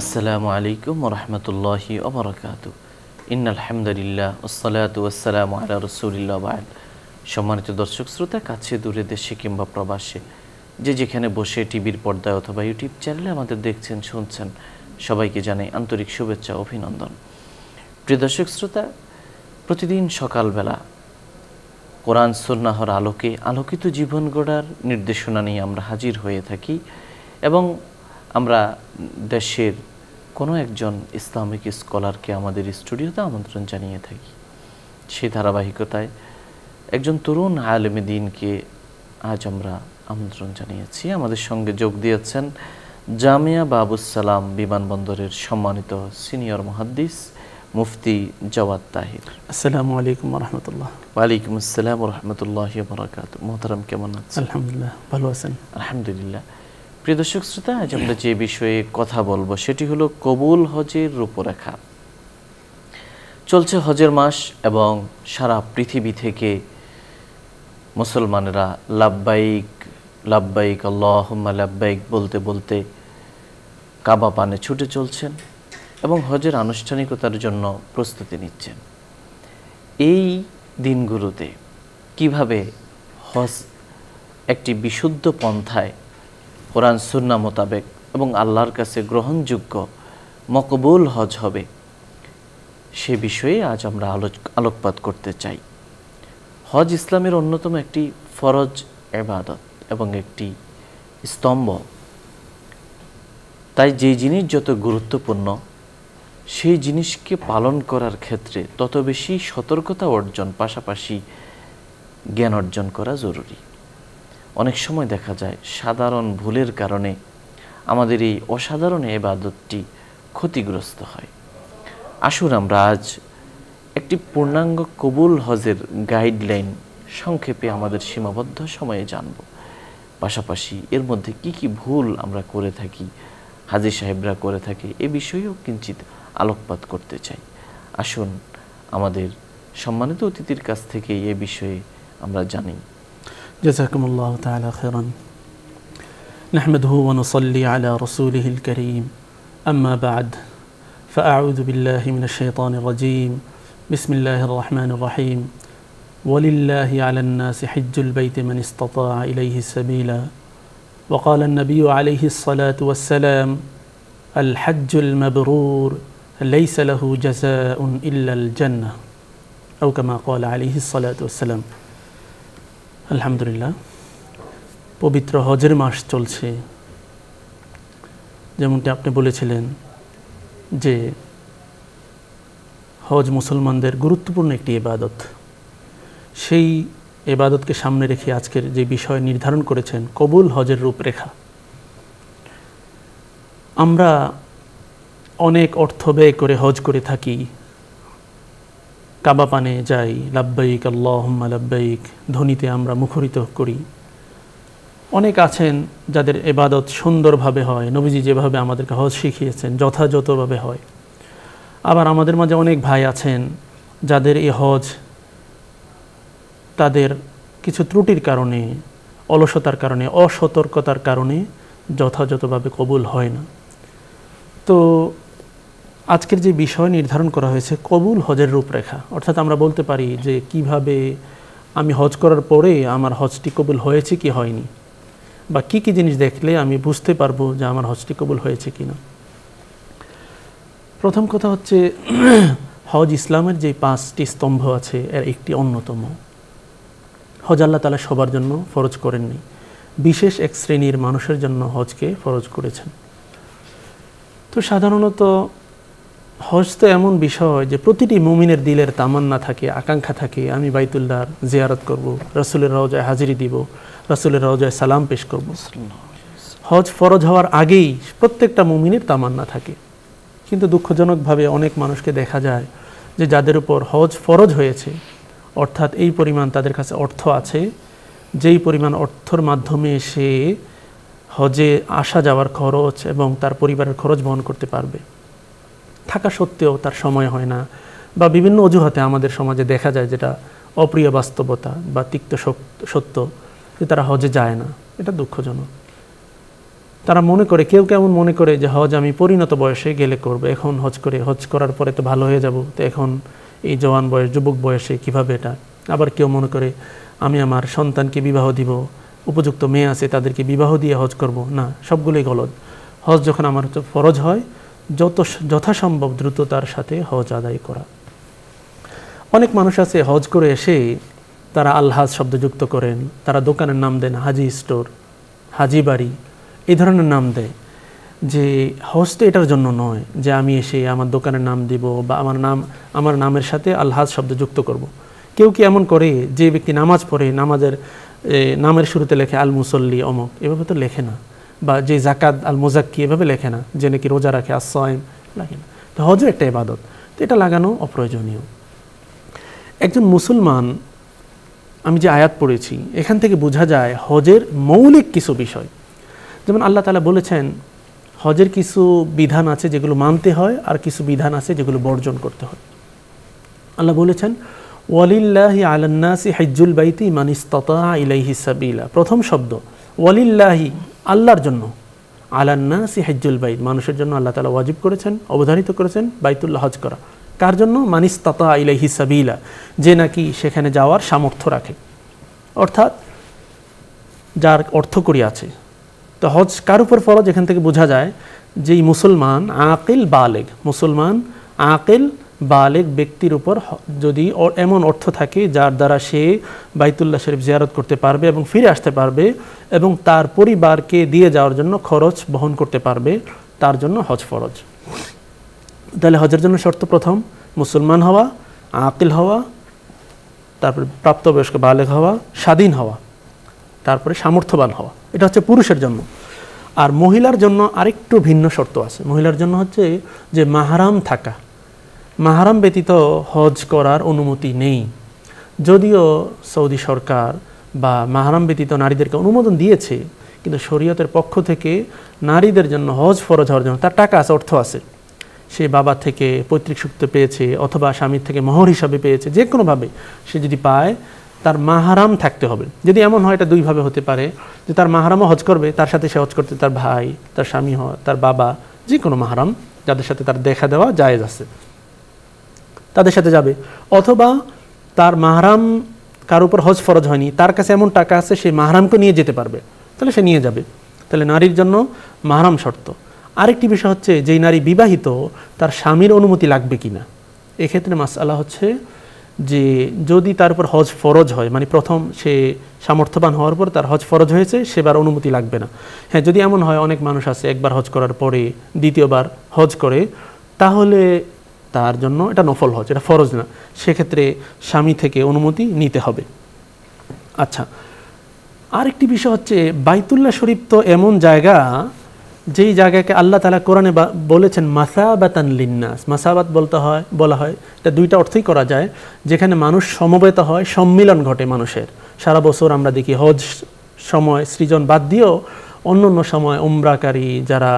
আসসালামু আলাইকুম ওয়া রাহমাতুল্লাহি ওয়া বারাকাতুহু। ইন্নাল হামদুলিল্লাহ ওয়াসসালাতু ওয়াসসালামু আলা রাসূলিল্লাহ বা'দ। সম্মানিত দর্শক শ্রোতা, কাছে দূরে, দেশে কিংবা প্রবাসে যে যেখানে বসে টিভির পর্দায় অথবা ইউটিউব চ্যানেলে আমাদের দেখছেন, শুনছেন, সবাইকে জানাই আন্তরিক শুভেচ্ছা ও অভিনন্দন। প্রিয় দর্শক শ্রোতা, প্রতিদিন সকালবেলা কোরআন সুন্নাহর আলোকে আলোকিত জীবন গড়ার নির্দেশনা নিয়ে আমরা হাজির হয়ে থাকি এবং আমরা দেশের কোনো একজন ইসলামিক স্কলারকে আমাদের স্টুডিওতে আমন্ত্রণ জানিয়ে থাকি। সেই ধারাবাহিকতায় একজন তরুণ আলেমে দ্বীনকে আজ আমরা আমন্ত্রণ জানিয়েছি। আমাদের সঙ্গে যোগ দিয়েছেন জামিয়া বাবুস সালাম বিমানবন্দরের সম্মানিত সিনিয়র মুহাদ্দিস মুফতি জাওয়াদ তাহির। আসসালামু আলাইকুম ওয়া রাহমাতুল্লাহ। ওয়ালাইকুম আসসালাম ওয়া রাহমাতুল্লাহি ওয়া বারাকাতুহু। মোহতারাম, কেমন আছেন? আলহামদুলিল্লাহ, ভালো আছেন? আলহামদুলিল্লাহ। প্রিয় দর্শক শ্রোতা, আজ আমরা যে বিষয়ে কথা বলবো সেটি হলো কবুল হজের রূপরেখা। চলছে হজের মাস এবং সারা পৃথিবী থেকে মুসলমানেরা লাব্বাইক লাব্বাইক আল্লাহুম্মা লাব্বাইক বলতে বলতে কাবা পানে ছুটে চলছেন এবং হজের আনুষ্ঠানিকতার জন্য প্রস্তুতি নিচ্ছেন। এই দিনগুলোতে কিভাবে হজ একটি বিশুদ্ধ পন্থায় কোরআন সুন্নাহ মোতাবেক এবং আল্লাহর কাছে গ্রহণযোগ্য মকবুল হজ হবে, সে বিষয়ে আজ আমরা আলোকপাত করতে চাই। হজ ইসলামের অন্যতম একটি ফরজ ইবাদত এবং একটি স্তম্ভ। তাই যে জিনিস যত গুরুত্বপূর্ণ, সেই জিনিসকে পালন করার ক্ষেত্রে তত বেশি সতর্কতা অর্জন, পাশাপাশি জ্ঞান অর্জন করা জরুরি। অনেক সময় দেখা যায় সাধারণ ভুলের কারণে আমাদের এই অসাধারণ ইবাদতটি ক্ষতিগ্রস্ত হয়। আসুন আমরা আজ একটি পূর্ণাঙ্গ কবুল হজের গাইডলাইন সংক্ষেপে আমাদের সীমাবদ্ধ সময়ে জানব। পাশাপাশি এর মধ্যে কি কি ভুল আমরা করে থাকি, হাজী সাহেবরা করে থাকে, এ বিষয়েও কিঞ্চিত আলোকপাত করতে চাই। আসুন আমাদের সম্মানিত অতিথির কাছ থেকে এ বিষয়ে আমরা জানি। জাযাকুমুল্লাহু তাআলা খায়রান। নাহমাদুহু ওয়া নুসাল্লি আলা রাসূলিহিল কারীম। আম্মা বা'দ। فأعوذ بالله من الشيطان الرجيم. بسم الله الرحمن الرحيم. ولله على الناس حج البيت من استطاع إليه سبيلا. وقال النبي عليه الصلاة والسلام: الحج المبرور ليس له جزاء إلا الجنة، أو كما قال عليه الصلاة والسلام. আলহামদুলিল্লাহ, পবিত্র হজের মাস চলছে। যেমনটি আপনি বলেছিলেন যে হজ মুসলমানদের গুরুত্বপূর্ণ একটি ইবাদত। সেই ইবাদতকে সামনে রেখে আজকের যে বিষয় নির্ধারণ করেছেন, কবুল হজের রূপরেখা। আমরা অনেক অর্থ ব্যয় করে হজ করে থাকি, কাবা পানে যাই, লাব্বাইক আল্লাহুম্মা লাব্বাইক ধ্বনিতে আমরা মুখরিত করি। অনেক আছেন যাদের ইবাদত সুন্দরভাবে হয়, নবীজি যেভাবে আমাদেরকে হজ শিখিয়েছেন যথাযথভাবে হয়। আবার আমাদের মাঝে অনেক ভাই আছেন যাদের এই হজ তাদের কিছু ত্রুটির কারণে, অলসতার কারণে, অসতর্কতার কারণে যথাযথভাবে কবুল হয় না। তো আজকের যে বিষয় নির্ধারণ করা হয়েছে কবুল হজের রূপরেখা, অর্থাৎ আমরা বলতে পারি যে কিভাবে আমি হজ করার পরে আমার হজটি কবুল হয়েছে কি হয়নি, বা কি কি জিনিস দেখলে আমি বুঝতে পারবো যে আমার হজটি কবুল হয়েছে কি না। প্রথম কথা হচ্ছে হজ ইসলামের যে 5টি স্তম্ভ আছে এর একটি অন্যতম। হজ আল্লাহ তাআলা সবার জন্য ফরজ করেননি, বিশেষ এক শ্রেণীর মানুষের জন্য হজকে ফরজ করেছেন। তো সাধারণত হজ তো এমন বিষয় যে প্রতিটি মুমিনের দিলের তামান্না থাকে, আকাঙ্ক্ষা থাকে, আমি বাইতুল্লাহর জিয়ারত করব, রাসূলের রওজায় হাজিরি দিব, রাসূলের রওজায় সালাম পেশ করব। হজ ফরজ হওয়ার আগেই প্রত্যেকটা মুমিনের তামান্না থাকে। কিন্তু দুঃখজনকভাবে অনেক মানুষকে দেখা যায় যে যাদের উপর হজ ফরজ হয়েছে, অর্থাৎ এই পরিমাণ তাদের কাছে অর্থ আছে, যেই পরিমাণ অর্থর মাধ্যমে সে হজে আসা যাওয়ার খরচ এবং তার পরিবারের খরচ বহন করতে পারবে, থাকা সত্ত্বেও তার সময় হয় না, বা বিভিন্ন অজুহাতে আমাদের সমাজে দেখা যায় যেটা অপ্রিয় বাস্তবতা বা তিক্ত সত্য, যে তারা হজে যায় না। এটা দুঃখজনক। তারা মনে করে, কেউ কেমন মনে করে যে হজ আমি পরিণত বয়সে গেলে করব, এখন হজ করার পরে তো ভালো হয়ে যাব, তো এখন এই জওয়ান বয়স যুবক বয়সে কিভাবে এটা। আবার কেউ মনে করে আমি আমার সন্তানকে বিবাহ দিব, উপযুক্ত মেয়ে আছে তাদেরকে বিবাহ দিয়ে হজ করব। না, সবগুলোই গলত। হজ যখন আমার ফরজ হয় যথাসম্ভব দ্রুততার সাথে হজ আদায় করা। অনেক মানুষ আছে হজ করে এসে তারা আলহাজ শব্দ যুক্ত করেন, তারা দোকানের নাম দেন হাজি স্টোর, হাজি বাড়ি, এই ধরনের নাম দেয়। যে হজ তো এটার জন্য নয় যে আমি এসে আমার দোকানের নাম দিব বা আমার নামের সাথে আলহাজ শব্দ যুক্ত করব। কেউ কি এমন করে যে ব্যক্তি নামাজ পড়ে নামের শুরুতে লেখে আল মুসল্লি অমক, এভাবে তো লেখে না। বা যে জাকাত আল মুজাক্কি এভাবে লেখে না, যে নাকি রোজা রাখে আসসাইম, লাগে না। তো হজও একটা ইবাদত, তো এটা লাগানো অপ্রয়োজনীয়। একজন মুসলমান, আমি যে আয়াত পড়েছি এখান থেকে বোঝা যায় হজের মৌলিক কিছু বিষয়। যেমন আল্লাহ তাআলা বলেছেন হজের কিছু বিধান আছে যেগুলো মানতে হয়, আর কিছু বিধান আছে যেগুলো বর্জন করতে হয়। আল্লাহ বলেছেন ওয়ালিল্লাহি আলান্নাসি হিজ্জুল বাইতি মান ইসতাতা ইলাইহি সাবিলা। প্রথম শব্দ ওয়ালিল্লাহি, আল্লাহর জন্য, আলান্নাসি হিজ্জুল বাইত, মানুষের জন্য আল্লাহ তাআলা ওয়াজিব করেছেন, অবধারিত করেছেন বাইতুল্লাহ হজ করা। কার জন্য? মান ইসতাতা ইলাইহি সাবিলা, যে নাকি সেখানে যাওয়ার সামর্থ্য রাখে, অর্থাৎ যার অর্থকড়ি আছে। তো হজ কার উপর ফরজ? এখান থেকে বোঝা যায় যেই মুসলমান আকিল বালেগ, মুসলমান আকিল বালেগ ব্যক্তির উপর যদি এমন অর্থ থাকে যার দ্বারা সে বাইতুল্লাহ শরীফ জিয়ারত করতে পারবে এবং ফিরে আসতে পারবে এবং তার পরিবারকে দিয়ে যাওয়ার জন্য খরচ বহন করতে পারবে, তার জন্য হজ ফরজ। তাহলে হজের জন্য শর্ত প্রথম মুসলমান হওয়া, আকিল হওয়া, তারপরে প্রাপ্তবয়স্ক বালেগ হওয়া, স্বাধীন হওয়া, তারপরে সামর্থ্যবান হওয়া। এটা হচ্ছে পুরুষের জন্য। আর মহিলার জন্য আরেকটু ভিন্ন শর্ত আছে। মহিলার জন্য হচ্ছে যে মাহরাম থাকা, মাহরাম ব্যতীত হজ করার অনুমতি নেই। যদিও সৌদি সরকার বা মাহরাম ব্যতীত নারীদেরকে অনুমোদন দিয়েছে, কিন্তু শরীয়তের পক্ষ থেকে নারীদের জন্য হজ ফরজ হওয়ার জন্য তার টাকা আছে, অর্থ আছে, সে বাবা থেকে পৈতৃক সূত্রে পেয়েছে অথবা স্বামীর থেকে মোহর হিসাবে পেয়েছে, যে কোনোভাবে সে যদি পায় তার মাহরাম থাকতে হবে। যদি এমন হয়, এটা দুইভাবে হতে পারে, যে তার মাহরামও হজ করবে, তার সাথে সে হজ করতে তার ভাই, তার স্বামী হয়, তার বাবা, যে কোনো মাহরাম যাদের সাথে তার দেখা দেওয়া জায়েজ আছে তাদের সাথে যাবে। অথবা তার মাহরাম কার উপর হজ ফরজ হয়নি, তার কাছে এমন টাকা আছে সে মাহরামকে নিয়ে যেতে পারবে, তাহলে সে নিয়ে যাবে। তাহলে নারীর জন্য মাহরাম শর্ত। আরেকটি বিষয় হচ্ছে যেই নারী বিবাহিত তার স্বামীর অনুমতি লাগবে কিনা। এক্ষেত্রে মাসআলা হচ্ছে যে যদি তার উপর হজ ফরজ হয়, মানে প্রথম সে সামর্থ্যবান হওয়ার পর তার হজ ফরজ হয়েছে, সেবার অনুমতি লাগবে না। হ্যাঁ, যদি এমন হয় অনেক মানুষ আছে একবার হজ করার পরে দ্বিতীয়বার হজ করে, তাহলে তার জন্য এটা নফল হজ, এটা ফরজ না, সেক্ষেত্রে স্বামী থেকে অনুমতি নিতে হবে। আচ্ছা, আরেকটি বিষয় হচ্ছে বাইতুল্লাহ শরীফ তো এমন জায়গা যেই জায়গাকে আল্লাহ তাআলা কোরআনে বলেছেন মাসাবাতান লিন্নাস। মাসাবাত বলা হয় এটা দুইটা অর্থই করা যায়, যেখানে মানুষ সমবেত হয়, সম্মিলন ঘটে মানুষের। সারা বছর আমরা দেখি হজ সময় সৃজন বাদ দিয়েও অন্য সময় উমরাকারী যারা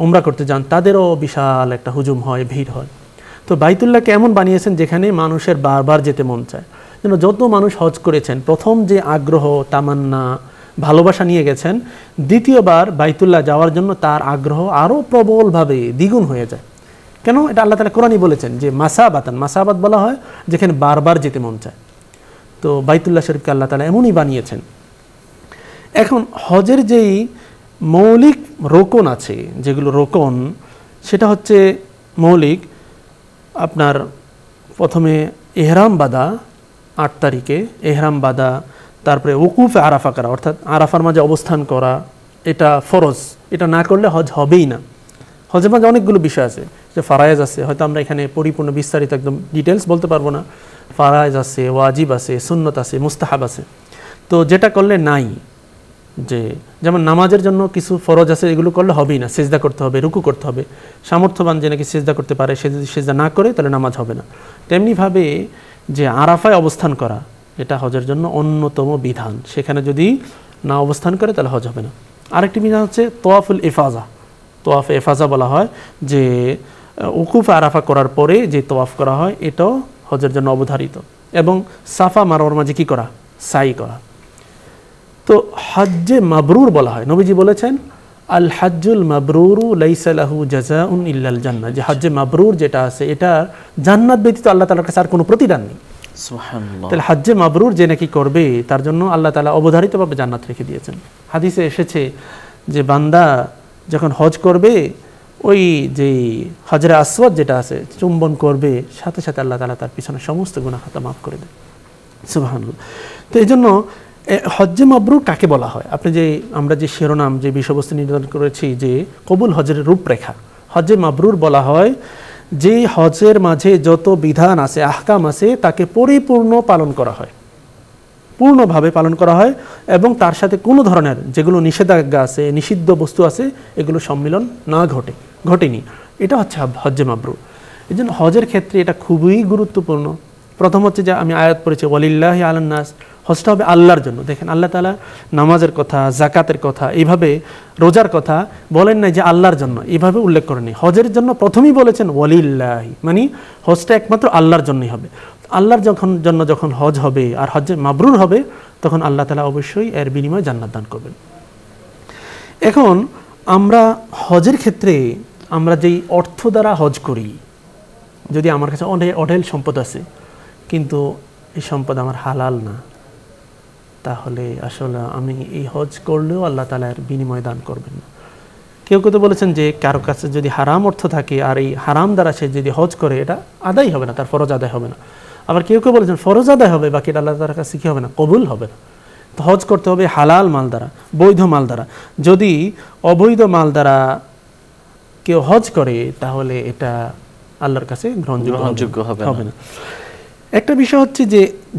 উমরা করতে যান তাদেরও বিশাল একটা হুজুম হয়, ভিড় হয়। তো বাইতুল্লাহকে এমন বানিয়েছেন যেখানে মানুষের বারবার যেতে মন চায়। যেন যত মানুষ হজ করেছেন প্রথম যে আগ্রহ, তামান্না, ভালোবাসা নিয়ে গেছেন, দ্বিতীয়বার বাইতুল্লাহ যাওয়ার জন্য তার আগ্রহ আরও প্রবলভাবে দ্বিগুণ হয়ে যায়। কেন? এটা আল্লাহ তাআলা কোরআনই বলেছেন যে মাসাবাত বলা হয় যেখানে বারবার যেতে মন চায়। তো বাইতুল্লাহ শরীফকে আল্লাহ তাআলা এমনই বানিয়েছেন। এখন হজের যেই মৌলিক রোকন আছে, যেগুলো রোকন, সেটা হচ্ছে মৌলিক আপনার প্রথমে এহরাম বাঁধা, 8 তারিখে এহরাম বাঁধা, তারপরে উকুফে আরাফা করা, অর্থাৎ আরাফার মাঝে অবস্থান করা, এটা ফরজ। এটা না করলে হজ হবেই না। হজের মাঝে অনেকগুলো বিষয় আছে, যে ফারায়েজ আছে, হয়তো আমরা এখানে পরিপূর্ণ বিস্তারিত একদম ডিটেলস বলতে পারবো না। ফারায়েজ আছে, ওয়াজিব আছে, সুন্নত আছে, মুস্তাহাব আছে। তো যেটা করলে নাই, যে যেমন নামাজের জন্য কিছু ফরজ আছে, এগুলো করলে হবেই না, সেজদা করতে হবে, রুকু করতে হবে। সামর্থ্যবান যে নাকি সেজদা করতে পারে, সে যদি সেজদা না করে তাহলে নামাজ হবে না। তেমনিভাবে যে আরাফায় অবস্থান করা, এটা হজের জন্য অন্যতম বিধান, সেখানে যদি না অবস্থান করে তাহলে হজ হবে না। আরেকটি বিধান হচ্ছে তোয়াফুল ইফাজা। তোয়াফে ইফাজা বলা হয় যে উকুফ আরাফা করার পরে যে তোয়াফ করা হয়, এটাও হজের জন্য অবধারিত। এবং সাফা মারওয়ার মাঝে কি করা? সাই করা। তো হজ্জে মাবরুর বলা হয়। নবীজি বলেছেন, আল হাজ্জুল মাবরুরু লাইসা লাহু জাযাউন ইল্লাল জান্নাহ, যে হজ্জে মাবরুর যেটা আছে এটা জান্নাত ব্যতীত আল্লাহ তাআলার কাছে আর কোনো প্রতিদান নেই। সুবহানাল্লাহ। তাহলে হজ্জে মাবরুর যে নাকি করবে তার জন্য আল্লাহ তাআলা অবধারিতভাবে জান্নাত রেখে দিয়েছেন। হাদিসে এসেছে যে বান্দা যখন হজ করবে ওই যে হজরে আসওয়াদ যেটা আছে চুম্বন করবে, সাথে সাথে আল্লাহ তাআলা তার পিছনে সমস্ত গুনাহ খাতা মাফ করে দেয়। সুবহানাল্লাহ। তো এই জন্য হজ্জে মাবরুর কাকে বলা হয়? আপনি যে আমরা যে শিরোনাম যে বিষয়বস্তু নির্ধারণ করেছি যে কবুল হজের রূপরেখা, হজ্জে মাবরুর বলা হয় যে হজের মাঝে যত বিধান আছে আহকাম আছে তাকে পরিপূর্ণ পালন করা হয়, পূর্ণভাবে পালন করা হয় এবং তার সাথে কোনো ধরনের যেগুলো নিষেধাজ্ঞা আছে নিষিদ্ধ বস্তু আছে এগুলো সম্মিলন না ঘটেনি, এটা হচ্ছে হজ্জে মাবরুর। এই জন্য হজের ক্ষেত্রে এটা খুবই গুরুত্বপূর্ণ। প্রথম হচ্ছে যে আমি আয়াত পড়েছি ওয়ালিল্লাহি আলান নাস, হজটা হবে আল্লাহর জন্য। দেখেন আল্লাহ তাআলা নামাজের কথা, জাকাতের কথা, এইভাবে রোজার কথা বলেন নাই যে আল্লাহর জন্য, এইভাবে উল্লেখ করেনি। হজের জন্য প্রথমেই বলেছেন ওয়ালিল্লাহি, মানে হজটা একমাত্র আল্লাহর জন্যই হবে। আল্লাহর জন্য যখন হজ হবে আর হজ্জে মাবরুর হবে তখন আল্লাহ তাআলা অবশ্যই এর বিনিময়ে জান্নাত দান করবেন। এখন আমরা হজের ক্ষেত্রে আমরা যেই অর্থ দ্বারা হজ করি, যদি আমার কাছে অঢেল সম্পদ আছে কিন্তু এই সম্পদ আমার হালাল না, তাহলে আসলে আমি এই হজ করলেও আল্লাহ তাআলা এর বিনিময় দান করবেন না। কেউ কেউ তো বলেছেন যে কারো কাছে যদি হারাম অর্থ থাকে আর এই হারাম দ্বারা সে যদি হজ করে এটা আদায় হবে না, তার ফরজ আদায় হবে না। আবার কেউ কেউ বলেছেন ফরজ আদায় হবে, বাকি আল্লাহ তাআলার কাছে কি হবে না, কবুল হবে না। তো হজ করতে হবে হালাল মাল দ্বারা, বৈধ মাল দ্বারা। যদি অবৈধ মাল দ্বারা কেউ হজ করে তাহলে এটা আল্লাহর কাছে গ্রহণযোগ্য হবে না। একটা বিষয় হচ্ছে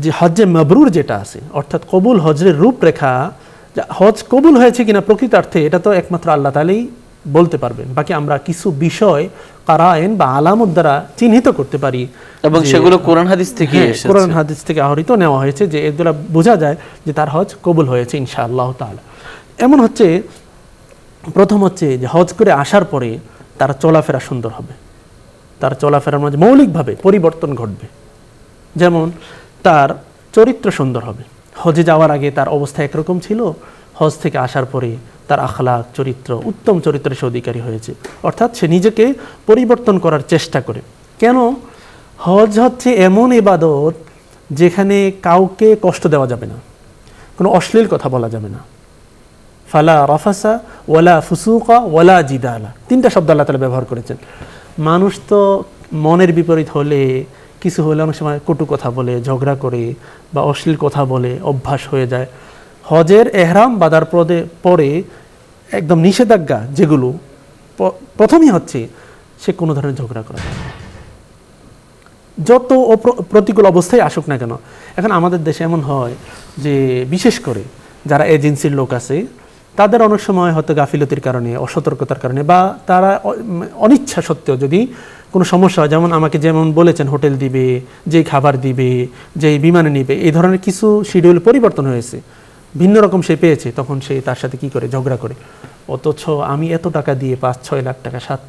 যে হজ্জে মাবরুর যেটা আছে অর্থাৎ কবুল হজের রূপরেখা, হজ কবুল হয়েছে কিনা প্রকৃতার্থে এটা তো একমাত্র আল্লাহ তাআলাই বলতে পারবেন। বাকি আমরা কিছু বিষয় কারায়েন বা আলামত দ্বারা চিহ্নিত করতে পারি এবং সেগুলো কোরআন হাদিস থেকে এসেছে, কোরআন হাদিস থেকে আহরিত নেওয়া হয়েছে, যে এগুলো বোঝা যায় যে তার হজ কবুল হয়েছে ইনশাআল্লাহ তাআলা। এমন হচ্ছে প্রথম হচ্ছে যে হজ করে আসার পরে তার চলাফেরা সুন্দর হবে, তার চলাফেরার মাঝে মৌলিকভাবে পরিবর্তন ঘটবে। যেমন তার চরিত্র সুন্দর হবে। হজে যাওয়ার আগে তার অবস্থা একরকম ছিল, হজ থেকে আসার পরে তার আখলাক চরিত্র উত্তম চরিত্রের সে অধিকারী হয়েছে, অর্থাৎ সে নিজেকে পরিবর্তন করার চেষ্টা করে। কেন? হজ হচ্ছে এমন ইবাদত যেখানে কাউকে কষ্ট দেওয়া যাবে না, কোনো অশ্লীল কথা বলা যাবে না। ফালা রাফাসা ওয়ালা ফুসুকা ওয়ালা জিদালা, তিনটা শব্দ আল্লাহ তাআলা ব্যবহার করেছেন। মানুষ তো মনের বিপরীত হলে কিছু হলে অনেক সময় কটু কথা বলে, ঝগড়া করে বা অশ্লীল কথা বলে অভ্যাস হয়ে যায়। হজের এহরাম বাঁধার পরে একদম নিষেধাজ্ঞা যেগুলো, প্রথমই হচ্ছে সে কোনো ধরনের ঝগড়া করা যাবে না, যত প্রতিকূল অবস্থায় আসুক না কেন। এখন আমাদের দেশে এমন হয় যে বিশেষ করে যারা এজেন্সির লোক আছে তাদের অনেক সময় হয়তো গাফিলতির কারণে, অসতর্কতার কারণে বা তারা অনিচ্ছা সত্ত্বেও যদি কোনো সমস্যা হয়, যেমন আমাকে যেমন বলেছেন হোটেল দিবে, যেই খাবার দিবে, যেই বিমানে নিবে, এই ধরনের কিছু শিডিউল পরিবর্তন হয়েছে, ভিন্ন রকম সে পেয়েছে, তখন সে তার সাথে কি করে ঝগড়া করে। অথচ আমি এত টাকা দিয়ে 5-6 লাখ টাকা 7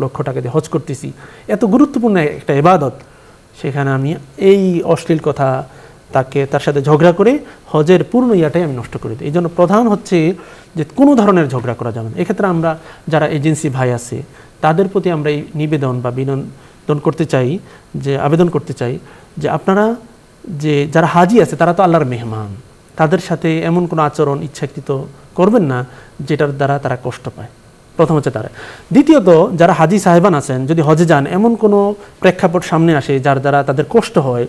লক্ষ টাকা দিয়ে হজ করতেছি, এত গুরুত্বপূর্ণ একটা ইবাদত, সেখানে আমি এই অশ্লীল কথা তার সাথে ঝগড়া করে হজের পূর্ণ ইয়াটাই আমি নষ্ট করে দিই। এই জন্য প্রধান হচ্ছে যে কোনো ধরনের ঝগড়া করা যাবে না। এক্ষেত্রে আমরা যারা এজেন্সি ভাই আছে তাদের প্রতি আমরা এই নিবেদন বা বিনোদন করতে চাই, যে আবেদন করতে চাই যে আপনারা যে যারা হাজি আছে তারা তো আল্লাহর মেহমান, তাদের সাথে এমন কোনো আচরণ ইচ্ছাকৃত করবেন না যেটার দ্বারা তারা কষ্ট পায়। প্রথম হচ্ছে তারা। দ্বিতীয়ত যারা হাজি সাহেবান আছেন যদি হজে যান এমন কোনো প্রেক্ষাপট সামনে আসে যার দ্বারা তাদের কষ্ট হয়,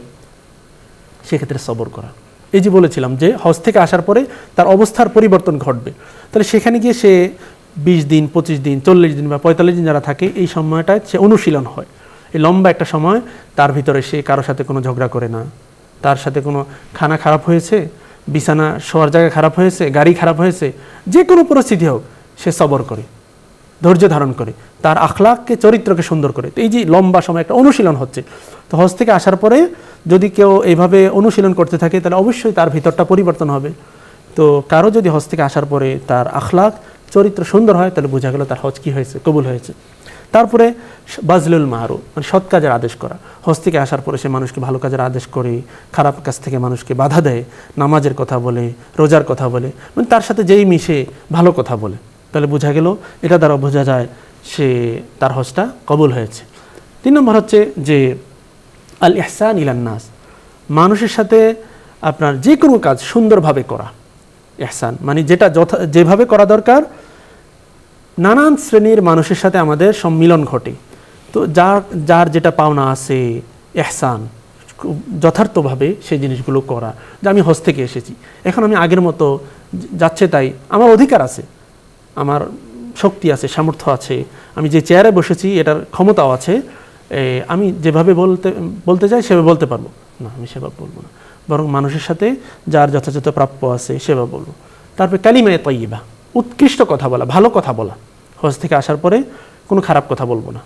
সেক্ষেত্রে সবর করা। এই যে বলেছিলাম যে হজ থেকে আসার পরে তার অবস্থার পরিবর্তন ঘটবে, তাহলে সেখানে গিয়ে সে 20 দিন 25 দিন 40 দিন বা 45 দিন যারা থাকে এই সময়টায় সে অনুশীলন হয়। এই লম্বা একটা সময় তার ভিতরে সে কারোর সাথে কোনো ঝগড়া করে না, তার সাথে কোনো খানা খারাপ হয়েছে, বিছানা শোয়ার জায়গা খারাপ হয়েছে, গাড়ি খারাপ হয়েছে, যে কোনো পরিস্থিতি হোক সে সবর করে, ধৈর্য ধারণ করে, তার আখলাককে চরিত্রকে সুন্দর করে। তো এই যে লম্বা সময় একটা অনুশীলন হচ্ছে, তো হজ থেকে আসার পরে যদি কেউ এইভাবে অনুশীলন করতে থাকে তাহলে অবশ্যই তার ভিতরটা পরিবর্তন হবে। তো কারো যদি হজ থেকে আসার পরে তার আখলাক চরিত্র সুন্দর হয় তাহলে বোঝা গেল তার হজ কি হয়েছে, কবুল হয়েছে। তারপরে বাজলুল মারুফ, মানে সৎ কাজের আদেশ করা। হজ থেকে আসার পরে সে মানুষকে ভালো কাজের আদেশ করে, খারাপ কাজ থেকে মানুষকে বাধা দেয়, নামাজের কথা বলে, রোজার কথা বলে, মানে তার সাথে যেই মিশে ভালো কথা বলে। তো তাহলে বোঝা গেল, এটা দ্বারা বোঝা যায় সে তার হজটা কবুল হয়েছে। 3 নম্বর হচ্ছে যে আল ইহসান ইলান নাস, মানুষের সাথে আপনার যে কোনো কাজ সুন্দরভাবে করা। ইহসান মানে যেটা যেভাবে করা দরকার, নানান শ্রেণীর মানুষের সাথে আমাদের সম্মিলন ঘটে, তো যার যেটা পাওনা আছে ইহসান, যথার্থভাবে সেই জিনিসগুলো করা। যে আমি হজ থেকে এসেছি, এখন আমি আগের মতো যাচ্ছে তাই, আমার অধিকার আছে, আমার শক্তি আছে, সামর্থ্য আছে, আমি যে চেয়ারে বসেছি এটার ক্ষমতাও আছে, আমি যেভাবে বলতে চাই সেভাবে বলতে পারবো না, আমি সেভাবে বলবো না, বরং মানুষের সাথে যার যথাযথ প্রাপ্য আছে সেভাবে বলবো। তারপরে কালিমায়ে তাইয়্যিবা, উৎকৃষ্ট কথা বলা, ভালো কথা বলা, হজ থেকে আসার পরে কোনো খারাপ কথা বলবো না।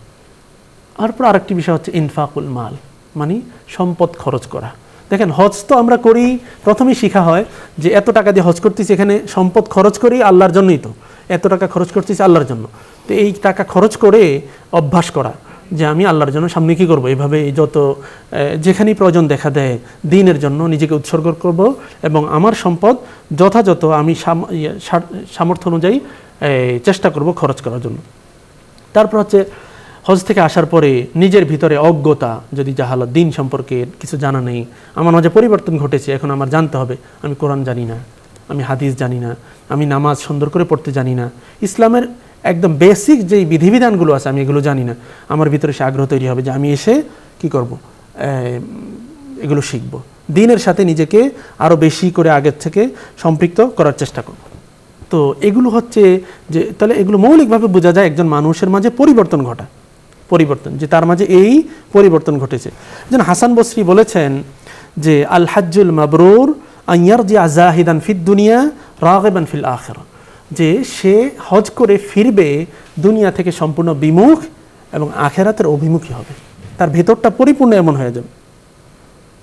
তারপর আরেকটি বিষয় হচ্ছে ইনফাকুল মাল, মানে সম্পদ খরচ করা। দেখেন হজ তো আমরা করি, প্রথমেই শেখা হয় যে এত টাকা দিয়ে হজ করতেছি, এখানে সম্পদ খরচ করি আল্লাহর জন্যই, তো এত টাকা খরচ করতেছি আল্লাহর জন্য। তো এই টাকা খরচ করে অভ্যাস করা যে আমি আল্লাহর জন্য সামনে কী করবো, এইভাবে যত যেখানেই প্রয়োজন দেখা দেয় দিনের জন্য নিজেকে উৎসর্গ করব, এবং আমার সম্পদ যথাযথ আমি সামর্থ্য অনুযায়ী চেষ্টা করব খরচ করার জন্য। তারপর হচ্ছে হজ থেকে আসার পরে নিজের ভিতরে অজ্ঞতা, যদি জাহালত, দিন সম্পর্কে কিছু জানা নেই, আমার মাঝে পরিবর্তন ঘটেছে, এখন আমার জানতে হবে, আমি কোরআন জানি না, আমি হাদিস জানি না, আমি নামাজ সুন্দর করে পড়তে জানি না, ইসলামের একদম বেসিক যেই বিধিবিধানগুলো আছে আমি এগুলো জানি না। আমার ভিতরে সে আগ্রহ তৈরি হবে যে আমি এসে কি করব, এগুলো শিখব, দিনের সাথে নিজেকে আরও বেশি করে আগের থেকে সম্পৃক্ত করার চেষ্টা করব। তো এগুলো হচ্ছে যে, তাহলে এগুলো মৌলিকভাবে বোঝা যায় একজন মানুষের মাঝে পরিবর্তন ঘটা, পরিবর্তন, যে তার মাঝে এই পরিবর্তন ঘটেছে। যেন হাসান বসরি বলেছেন যে আল হাজ্জুল মাবরুর আন ইয়ারজিআ জাহিদান ফিদ দুনিয়া রাগিবান ফিল আখিরা, যে সে হজ করে ফিরবে দুনিয়া থেকে সম্পূর্ণ বিমুখ এবং আখেরাতের অভিমুখী হবে, তার ভেতরটা পরিপূর্ণ এমন হয়ে যাবে।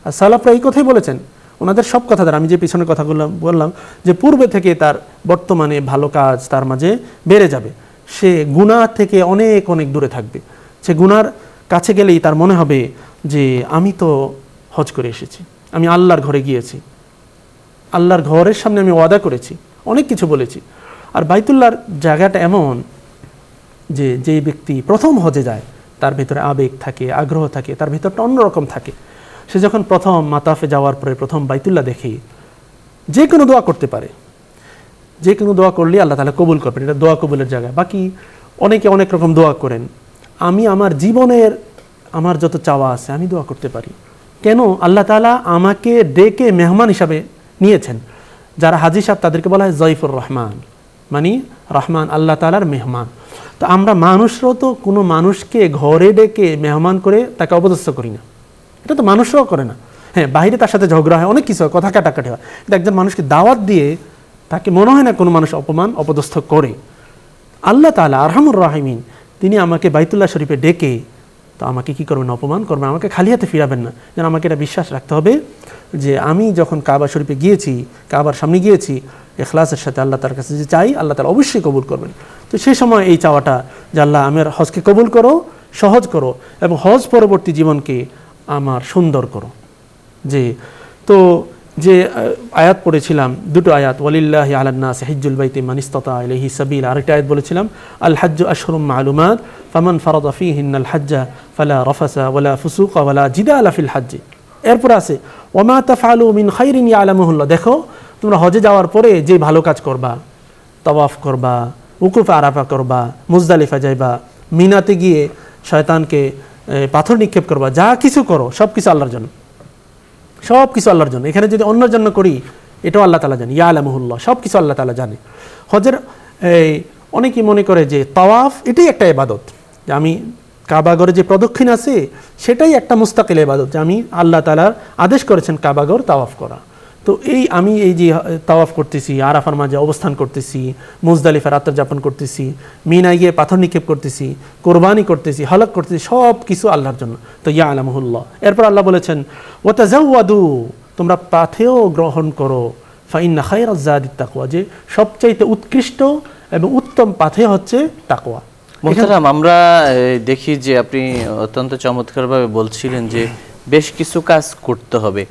আর সালাফরা এই কথাই বলেছেন, ওনাদের সব কথা দ্বারা, আমি যে পিছনের কথাগুলো বললাম যে পূর্বে থেকে তার বর্তমানে ভালো কাজ তার মাঝে বেড়ে যাবে, সে গুনাহ থেকে অনেক অনেক দূরে থাকবে। সে গুনার কাছে গেলেই তার মনে হবে যে আমি তো হজ করে এসেছি, আমি আল্লাহর ঘরে গিয়েছি, আল্লাহর ঘরের সামনে আমি ওয়াদা করেছি, অনেক কিছু বলেছি। আর বাইতুল্লাহর জায়গাটা এমন যে যেই ব্যক্তি প্রথম হজে যায় তার ভিতরে আবেগ থাকে, আগ্রহ থাকে, তার ভিতরটা অন্যরকম থাকে। সে যখন প্রথম মাতাফে যাওয়ার পরে প্রথম বাইতুল্লাহ দেখে, যে কোনো দোয়া করতে পারে, যে কোনো দোয়া করলে আল্লাহ তাআলা কবুল করবেন, এটা দোয়া কবুলের জায়গা। বাকি অনেকে অনেক রকম দোয়া করেন, আমি আমার জীবনের আমার যত চাওয়া আছে আমি দোয়া করতে পারি। কেন? আল্লাহ তাআলা আমাকে ডেকে মেহমান হিসাবে নিয়েছেন। যারা হাজী সাহেব তাদেরকে বলা হয় জয়ফুর রহমান, মানে রহমান আল্লাহ তাআলার মেহমান। তো আমরা মানুষরাও তো কোনো মানুষকে ঘরে ডেকে মেহমান করে তাকে অপদস্থ করি না, এটা তো মানুষরাও করে না। হ্যাঁ, বাইরে তার সাথে ঝগড়া হয়, অনেক কিছু হয়, কথা কাটাকাটি হয়, কিন্তু একজন মানুষকে দাওয়াত দিয়ে তাকে মনে হয় না কোনো মানুষ অপমান অপদস্থ করে। আল্লাহ তাআলা আরহামুর রাহিমিন, তিনি আমাকে বাইতুল্লাহ শরীফে ডেকে তো আমাকে কি করবেন, অপমান করবেন, আমাকে খালি হাতে ফিরাবেন না। যেন আমাকে এটা বিশ্বাস রাখতে হবে যে আমি যখন কাবা শরীফে গিয়েছি, কাবার সামনে গিয়েছি, ইখলাসের সাথে আল্লাহ তার কাছে যে চাই, আল্লাহ তাআলা অবশ্যই কবুল করবেন। তো সেই সময় এই চাওয়াটা যে আল্লাহ আমার হজকে কবুল করো, সহজ করো, এবং হজ পরবর্তী জীবনকে আমার সুন্দর করো। যে আয়াত পড়েছিলাম, দুটো আয়াত, ওয়ালিল্লাহি আলান নাসি হিজ্জুল বাইতি মান ইসতাতা ইলাইহি সাবিল, আরেকটা আয়াত বলেছিলাম আল হাজ্জু আশহুরুম মালুমাত ফামান ফারাদা ফীহিন্নাল হাজ্জা ফালা রাফাসা ওয়ালা ফুসুকা ওয়ালা জিদালা ফিল হজ্জ। এরপর আছে ওমা তাফআলু মিন খাইরিন ইয়ালামুহুল্লাহ। দেখো তোমরা হজে যাওয়ার পরে যে ভালো কাজ করবা, তাওয়াফ করবা, উকুফ আরাফা করবা, মুজদালিফা যাইবা, মিনাতে গিয়ে শয়তানকে পাথর নিক্ষেপ করবা, যা কিছু করো সব কিছু আল্লাহর জন্য, সব কিছু আল্লাহর জন্য। এখানে যদি অন্যের জন্য করি এটাও আল্লাহ তাআলা জানে, ইয়ালামুহুল্লাহ, সব কিছু আল্লাহ তাআলা জানে। হজের অনেকেই মনে করে যে তাওয়াফ এটাই একটা ইবাদত, যে আমি কাবাগরে যে প্রদক্ষিণ আছে সেটাই একটা মুস্তাকিল ইবাদত, যে আমি আল্লাহ তাআলার আদেশ করেছেন কাবাগর তাওয়াফ করা। তো আমি এই যে তাওয়াফ করতেছি, আরাফার মাঝে অবস্থান করতেছি, মুজদালিফা রাত যাপন করতেছি, মিনায় গিয়ে পাথর নিক্ষেপ করতেছি, কোরবানি করতেছি, হলক করতেছি, সব কিছু আল্লাহর জন্য। তো ইয়ালামুহুল্লাহ। এরপর আল্লাহ বলেছেন ওয়াতাজাওয়াদু, তোমরা পাথেয় গ্রহণ করো, ফাইন্না খায়রাজ যাদিত তাকওয়া, যে সবচাইতে উৎকৃষ্ট এবং উত্তম পাথেয় হচ্ছে তাকওয়া। মোহতারাম, আমরা দেখি যে আপনি অত্যন্ত চমৎকারভাবে বলছিলেন যে বেশ কিছু কাজ করতে হবে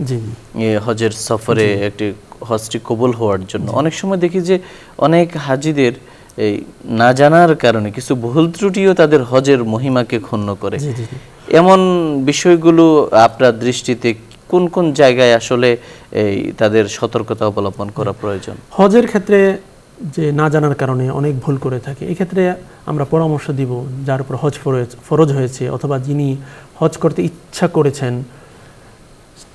হজের সফরে একটি হজটি কবুল হওয়ার জন্য। অনেক সময় দেখি যে অনেক হাজিদের এই না জানার কারণে কিছু ভুল ত্রুটিও তাদের হজের মহিমাকে ক্ষুণ্ণ করে। এমন বিষয়গুলো আপনার দৃষ্টিতে কোন কোন জায়গায় আসলে এই তাদের সতর্কতা অবলম্বন করা প্রয়োজন? হজের ক্ষেত্রে যে না জানার কারণে অনেক ভুল করে থাকে, এক্ষেত্রে আমরা পরামর্শ দিব যার উপর হজ ফরজ হয়েছে অথবা যিনি হজ করতে ইচ্ছা করেছেন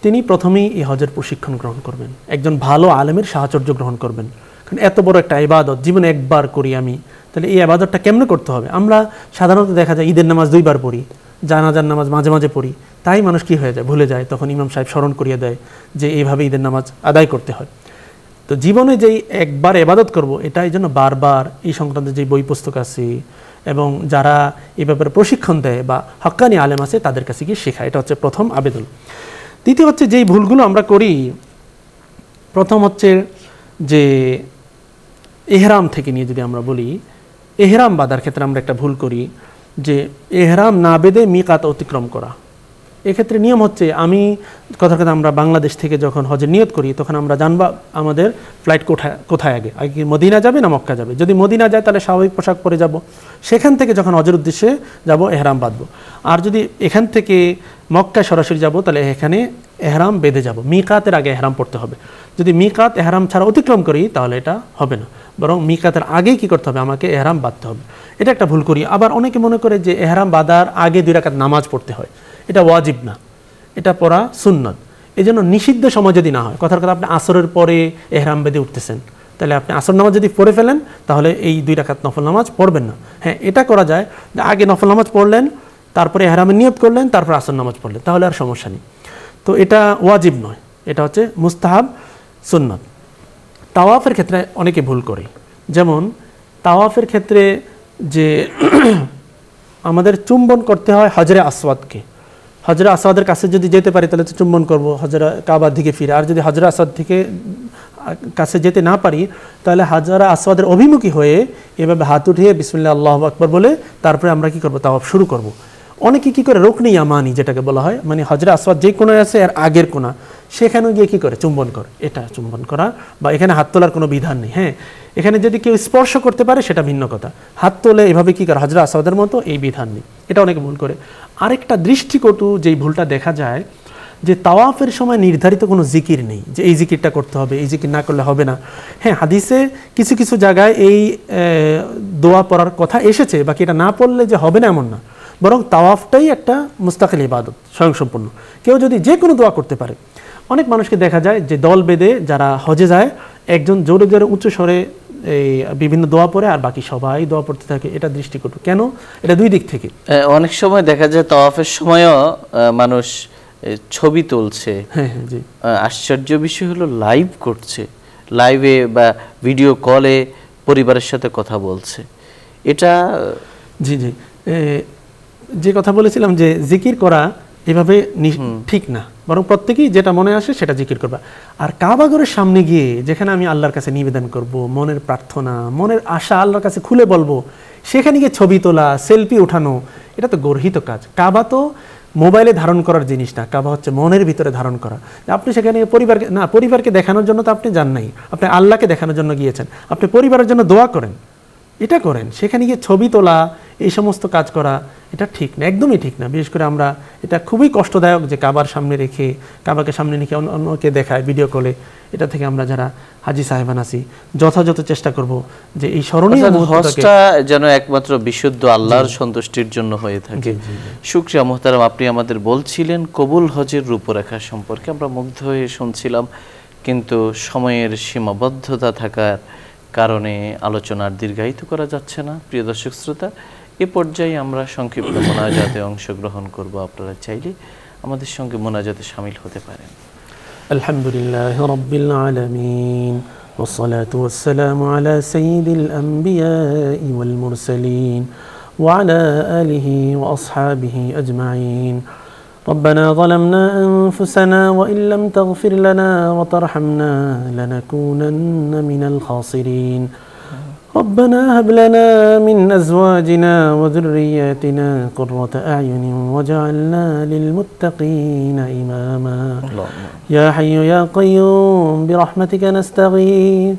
তিনি প্রথমেই এই হজের প্রশিক্ষণ গ্রহণ করবেন, একজন ভালো আলেমের সাহচর্য গ্রহণ করবেন। কারণ এত বড় একটা ইবাদত জীবনে একবার করি আমি, তাহলে এই ইবাদতটা কেমনে করতে হবে? আমরা সাধারণত দেখা যায় ঈদের নামাজ 2 বার পড়ি, জানাজার নামাজ মাঝে মাঝে পড়ি, তাই মানুষ কি হয়ে যায়, ভুলে যায়। তখন ইমাম সাহেব স্মরণ করিয়ে দেয় যে এইভাবে ঈদের নামাজ আদায় করতে হয়। তো জীবনে যেই একবার ইবাদত করব, এটা এই জন্য বারবার এই সংক্রান্ত যে বই পুস্তক আছে এবং যারা এই ব্যাপারে প্রশিক্ষণ দেয় বা হক্কানি আলেম আছে তাদের কাছে গিয়ে শেখা, এটা হচ্ছে প্রথম আবেদন। দ্বিতীয় হচ্ছে যেই ভুলগুলো আমরা করি, প্রথম হচ্ছে যে এহরাম থেকে নিয়ে যদি আমরা বলি, এহরাম বাঁধার ক্ষেত্রে আমরা একটা ভুল করি যে এহরাম না বেঁধে মিকাত অতিক্রম করা। এক্ষেত্রে নিয়ম হচ্ছে, আমি কথার কথা আমরা বাংলাদেশ থেকে যখন হজের নিয়ত করি তখন আমরা জানবা আমাদের ফ্লাইট কোথায় আগে কি মদিনা যাবে না মক্কা যাবে। যদি মদিনা যায় তাহলে স্বাভাবিক পোশাক পরে যাব, সেখান থেকে যখন হজের উদ্দেশ্যে যাব এহরাম বাঁধবো। আর যদি এখান থেকে মক্কায় সরাসরি যাব তাহলে এখানে এহরাম বেঁধে যাব, মিকাতের আগে এহরাম পড়তে হবে। যদি মিকাত এহরাম ছাড়া অতিক্রম করি তাহলে এটা হবে না, বরং মিকাতের আগেই কি করতে হবে, আমাকে এহরাম বাঁধতে হবে। এটা একটা ভুল করি। আবার অনেকে মনে করে যে এহরাম বাঁধার আগে 2 রাকাত নামাজ পড়তে হয়, এটা ওয়াজিব না, এটা পড়া সুন্নত। এই জন্য নিষিদ্ধ সময় যদি না হয়, কথার কথা আপনি আসরের পরে এহরাম বেঁধে উঠতেছেন, তাহলে আপনি আসর নামাজ যদি পড়ে ফেলেন তাহলে এই 2 রাকাত নফল নামাজ পড়বেন না। হ্যাঁ, এটা করা যায় যে আগে নফল নামাজ পড়লেন, তারপরে এহরামের নিয়ত করলেন, তারপর আসর নামাজ পড়লেন, তাহলে আর সমস্যা নেই। তো এটা ওয়াজিব নয়, এটা হচ্ছে মুস্তাহাব সুন্নত। তাওয়াফের ক্ষেত্রে অনেকে ভুল করে, যেমন তাওয়াফের ক্ষেত্রে যে আমাদের চুম্বন করতে হয় হজরে আসওয়াদকে। হজরে আসওয়াদের কাছে যদি যেতে পারি তাহলে তো চুম্বন করব হজরে কাবার দিকে ফিরে। আর যদি হজরে আসওয়াদ থেকে কাছে যেতে না পারি তাহলে হজরে আসওয়াদের অভিমুখী হয়ে এভাবে হাত উঠিয়ে বিসমিল্লাহ আল্লাহু আকবার বলে তারপরে আমরা কি করব, তাওয়াফ শুরু করব। অনেকে কি করে রুকনে ইয়ামানি যেটাকে বলা হয়, মানে হজরে আসওয়াদ যে কোণায় আছে আর আগের কোণা, সেখানে গিয়ে কি করে চুম্বন করে, এটা চুম্বন করা বা এখানে হাত তোলার কোনো বিধান নেই। হ্যাঁ, এখানে যদি কেউ স্পর্শ করতে পারে সেটা ভিন্ন কথা, হাত তোলে এভাবে কি করে হজরে আসওয়াদের মতো এই বিধান নেই, এটা অনেকে ভুল করে। আরেকটা দৃষ্টিকটু যেই ভুলটা দেখা যায় যে তাওয়াফের সময় নির্ধারিত কোনো জিকির নেই যে এই জিকিরটা করতে হবে, এই জিকির না করলে হবে না। হ্যাঁ, হাদিসে কিছু কিছু জায়গায় এই দোয়া পড়ার কথা এসেছে, বাকি এটা না পড়লে যে হবে না এমন না, বরং তাওয়াফটাই একটা মুস্তাকিল ইবাদত, স্বয়ংসম্পূর্ণ। কেউ যদি যে কোনো দোয়া করতে পারে। অনেক মানুষকে দেখা যায় যে দল বেঁধে যারা হজে যায়, একজন জোরে জোরে উচ্চ স্বরে এই বিভিন্ন দোয়া পড়ে আর বাকি সবাই দোয়া পড়তে থাকে, এটা দৃষ্টিকটু। কেন? এটা 2 দিক থেকে। অনেক সময় দেখা যায় তাওয়াফের সময়ও মানুষ ছবি তুলছে। হ্যাঁ হ্যাঁ, জি। আশ্চর্য বিষয় হলো লাইভ করছে, লাইভে বা ভিডিও কলে পরিবারের সাথে কথা বলছে। এটা জি জি, যে কথা বলেছিলাম যে জিকির করা এভাবে ঠিক না, বরং প্রত্যেকেই যেটা মনে আসে সেটা জিকির করবা। আর কাবাঘরের সামনে গিয়ে যেখানে আমি আল্লাহর কাছে নিবেদন করব, মনের প্রার্থনা, মনের আশা আল্লাহর কাছে খুলে বলবো, সেখানে গিয়ে ছবি তোলা, সেলফি ওঠানো, এটা তো গর্হিত কাজ। কাবা তো মোবাইলে ধারণ করার জিনিস না, কাবা হচ্ছে মনের ভিতরে ধারণ করা। আপনি সেখানে পরিবারকে দেখানোর জন্য তো আপনি যান নাই, আপনি আল্লাহকে দেখানোর জন্য গিয়েছেন, আপনি পরিবারের জন্য দোয়া করেন, এটা করেন। সেখানে গিয়ে ছবি তোলা, এই সমস্ত কাজ করা এটা ঠিক না, একদমই ঠিক না। বিশেষ করে আমরা এটা খুবই কষ্টদায়ক যে কাবার সামনে রেখে, কাবাকে সামনে রেখে অন্যকে দেখায় ভিডিও কলে। এটা থেকে আমরা যারা হাজি সাহেবান আছি যথাযথ চেষ্টা করব যে এই স্মরণীয় হজটা যেন একমাত্র বিশুদ্ধ আল্লাহর সন্তুষ্টির জন্য হয়ে থাকে। শুকরিয়া মুহতারাম, আপনি আমাদের বলছিলেন কবুল হজের রূপরেখা সম্পর্কে, আমরা মুগ্ধ হয়ে শুনছিলাম, কিন্তু সময়ের সীমাবদ্ধতা থাকার কারণে আলোচনার দীর্ঘায়িত করা যাচ্ছে না। প্রিয় দর্শক শ্রোতা, এ পর্যায়ে আমরা সংক্ষিপ্ত মোনাজাতে অংশগ্রহণ করব। আপনারা চাইলে আমাদের সঙ্গে মোনাজাতে শামিল হতে পারেন। আলহামদুলিল্লাহ রাব্বিল আলামিন والصلاة والسلام على سيد الأنبياء والمرسلين وعلى آله وأصحابه أجمعين. ربنا ظلمنا أنفسنا وإن لم تغفر لنا وترحمنا لنكونن من الخاسرين. ربنا هب لنا من أزواجنا وذرياتنا قرة أعين واجعلنا للمتقين إماما. يا حي يا قيوم برحمتك نستغيث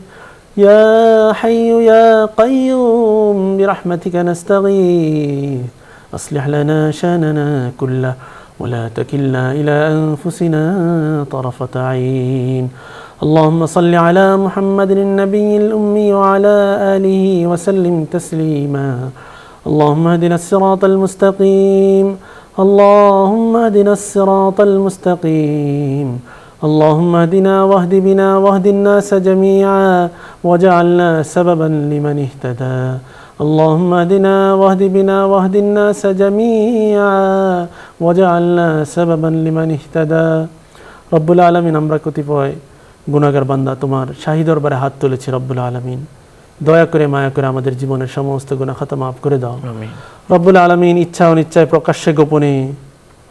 يا حي يا قيوم برحمتك نستغيث أصلح لنا شأننا كله ولا تكلنا إلى أنفسنا طرفة عين اللهم صل على محمد النبي الأمي وعلى آله وسلم تسليما اللهم اهدنا الصراط المستقيم اللهم اهدنا الصراط المستقيم اللهم اهدنا واهد بنا واهد الناس جميعا وجعلنا سببا لمن اهتدى اللهم اهدنا واهد بنا واهد الناس جميعا وجعلنا سببا لمن اهتدى রব্বুল আলামিন আমরা কতিপয় গুনাহগার বান্দা তোমার শাহী দরবারে হাত তুলেছি রব্বুল আলামিন দয়া করে মায়া করে আমাদের জীবনের সমস্ত গুনাহ খাতা মাফ করে দাও আমিন রব্বুল আলামিন ইচ্ছা অনিচ্ছায় প্রকাশ্যে গোপনে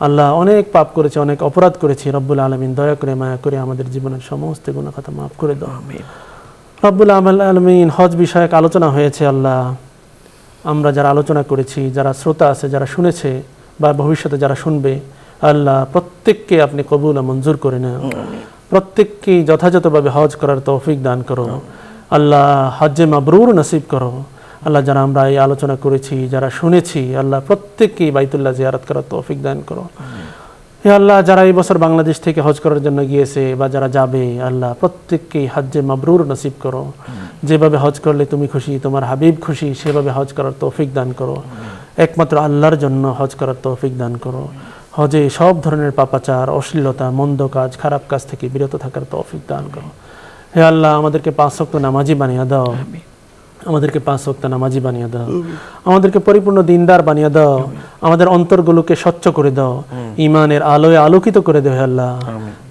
আল্লাহ অনেক পাপ করেছি অনেক অপরাধ করেছি রব্বুল আলামিন দয়া করে মায়া করে আমাদের জীবনের সমস্ত গুনাহ খাতা মাফ করে দাও আমিন রব্বুল আলামিন হজ বিষয়ক আলোচনা হয়েছে আল্লাহ আমরা যারা আলোচনা করেছি যারা শ্রোতা আছে যারা শুনেছে বা ভবিষ্যতে যারা শুনবে আল্লাহ প্রত্যেককে আপনি কবুল ও মঞ্জুর করে নাও প্রত্যেককে যথাযথভাবে হজ করার তৌফিক দান করো আল্লাহ হজ্জে মাবরুর নসিব করো আল্লাহ যারা আমরা এই আলোচনা করেছি যারা শুনেছি আল্লাহ প্রত্যেককে বাইতুল্লাহ জিয়ারত করার তৌফিক দান করো হে আল্লাহ যারা এই বছর বাংলাদেশ থেকে হজ করার জন্য গিয়েছে বা যারা যাবে আল্লাহ প্রত্যেককে হজ্জে মাবরুর নসিব করো যেভাবে হজ করলে তুমি খুশি তোমার হাবিব খুশি সেভাবে হজ করার তৌফিক দান করো একমাত্র আল্লাহর জন্য হজ করার তৌফিক দান করো হজে সব ধরনের পাপাচার অশ্লীলতা মন্দ কাজ খারাপ কাজ থেকে বিরত থাকার তৌফিক দান করো হে আল্লাহ আমাদেরকে 5 ওয়াক্ত নামাজি বানিয়ে দাও আমাদেরকে 5 ওয়াক্ত নামাজি বানিয়ে দাও আমাদেরকে পরিপূর্ণ দিনদার বানিয়ে দাও আমাদের অন্তরগুলোকে স্বচ্ছ করে দাও ঈমানের আলোয় আলোকিত করে দাও হে আল্লাহ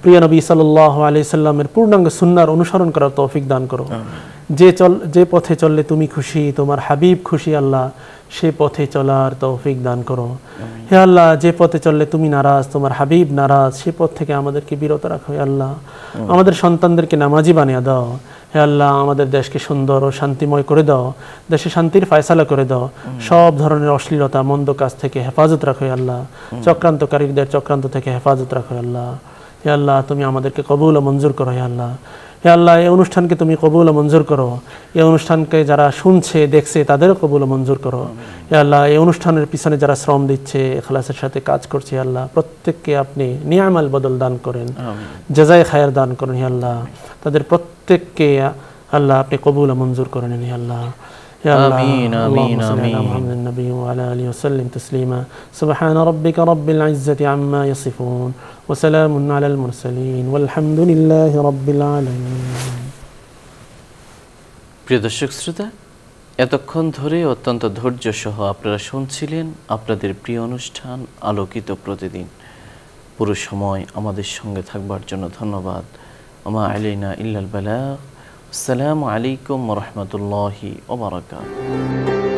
প্রিয় নবী সাল্লাল্লাহু আলাইহি সাল্লামের পূর্ণাঙ্গ সুন্নাহর অনুসরণ করার তৌফিক দান করো যে পথে চললে তুমি খুশি তোমার হাবিব খুশি আল্লাহ সে পথে চলার তৌফিক দান করো হে আল্লাহ যে পথে চললে তুমি নারাজ তোমার হাবিব নারাজ সে পথ থেকে আমাদেরকে বিরত রাখো হে আল্লাহ আমাদের সন্তানদেরকে নামাজি বানিয়ে দাও হে আল্লাহ আমাদের দেশকে সুন্দর ও শান্তিময় করে দাও দেশে শান্তির ফয়সালা করে দাও সব ধরনের অশ্লীলতা মন্দ কাজ থেকে হেফাজত রাখো হে আল্লাহ চক্রান্তকারীদের চক্রান্ত থেকে হেফাজত রাখো হে আল্লাহ হে আল্লাহ তুমি আমাদেরকে কবুল ও মঞ্জুর করো হে আল্লাহ হে আল্লাহ এই অনুষ্ঠানকে তুমি কবুল ও মঞ্জুর করো এই অনুষ্ঠানকে যারা শুনছে দেখছে তাদেরও কবুল ও মঞ্জুর করো হে আল্লাহ এই অনুষ্ঠানের পিছনে যারা শ্রম দিচ্ছে ইখলাসের সাথে কাজ করছে আল্লাহ প্রত্যেককে আপনি নিয়ামাল বদল দান করেন জাযায়ে খায়ের দান করেন হে আল্লাহ তাদের প্রত্যেককে আল্লাহ আপনি কবুল ও মঞ্জুর করেন হে আল্লাহ آمين آمين آمين محمد النبي وعلى آله وسلم تسليما سبحان ربك رب العزة عما يصفون وسلام على المرسلين والحمد لله رب العالمين প্রিয় দর্শক শ্রোতা এতক্ষণ ধরে অত্যন্ত ধৈর্য সহ আপনারা শুনছিলেন আপনাদের প্রিয় অনুষ্ঠান আলোকিত প্রতিদিন পুরো সময় আমাদের সঙ্গে থাকবার জন্য ধন্যবাদ আমা আলাইনা ইল্লাল বালাগ আসসালামু আলাইকুম ওয়া রাহমাতুল্লাহি ওয়া বারাকাতুহু